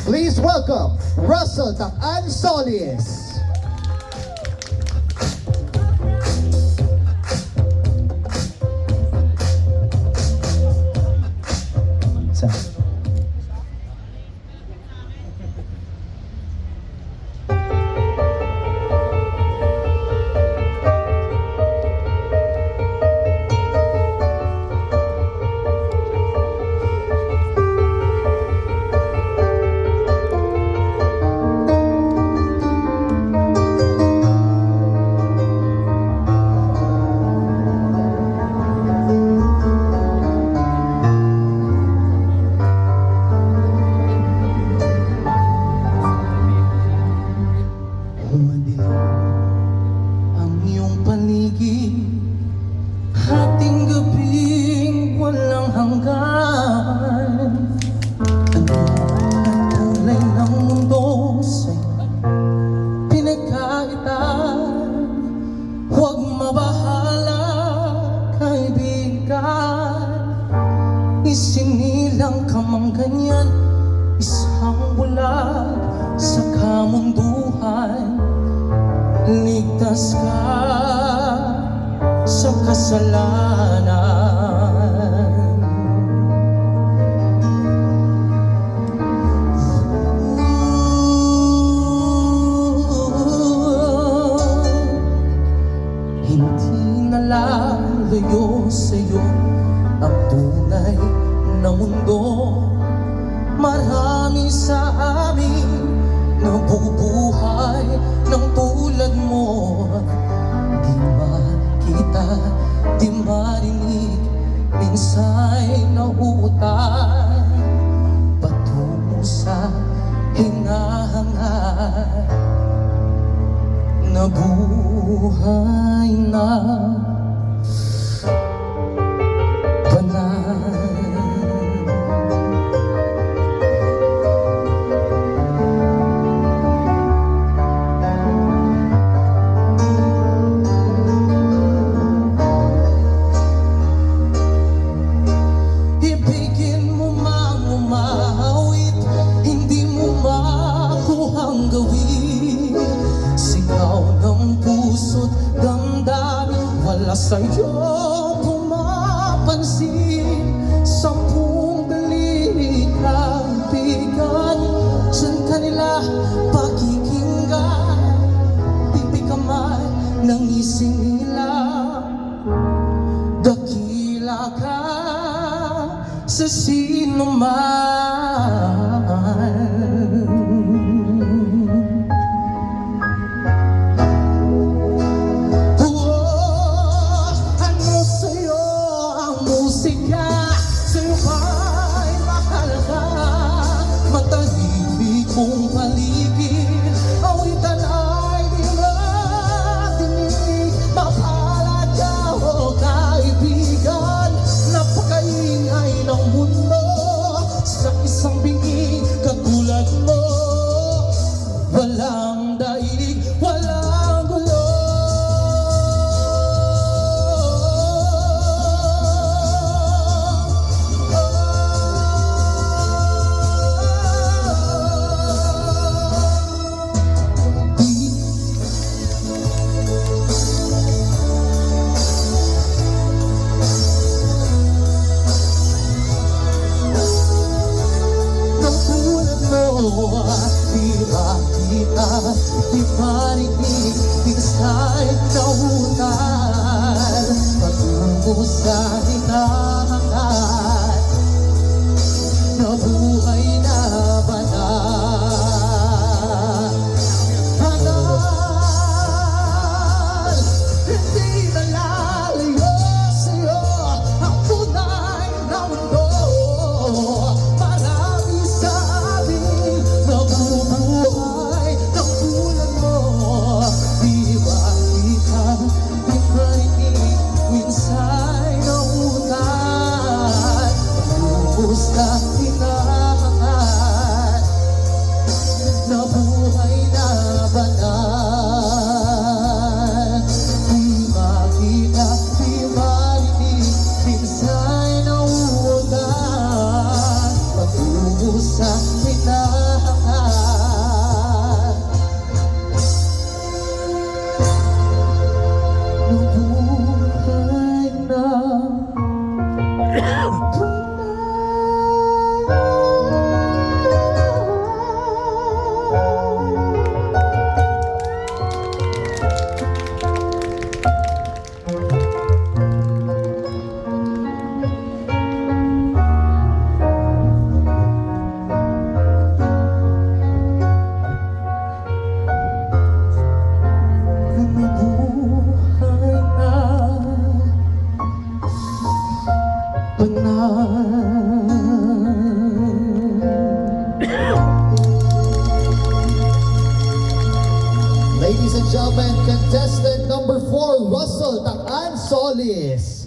Please welcome Russell Takan Solis. Ang iyong paligid, hating gabing walang hanggan. Ano ang kulay ng mundo sa'y pinagkaitan? Huwag mabahala, kaibigan. Isinilang ka mang ganyan, isang bulag sa kamunduhan. Ligtas ka sa kasalanan. Hindi nalalayo sa'yo ang tunay na mundo. Marami sa amin nabubuhay ng tulad mo. Di makita, di marinig, minsa'y nauutan patungo sa hinahangad na buhay na banal. Wala sa'yo pumapansin, 10 daliri kaibigan. Diyan ka nila pakikinggan, pipi kamay ng ising nila. Dakila ka sa sinuman. Kung paligid, awitan ay di natinig. Mapalad ka o kaibigan, napakaingay ng mundo. Sa isang bingi katulad mo, walang daig, walang gulo. Di makita, di marinig, minsa'y nauutan patungo sa hinahangad na buhay na banal. Banal, hindi nalalayo sa'yo ang tunay na mundo. Marami sa amin nabubuhay ng tulad mo. Di ba kita, di marinig, minsa'y nauutan patungo sa hinahangad. Ladies and gentlemen, contestant number 4, Russell Takan Solis.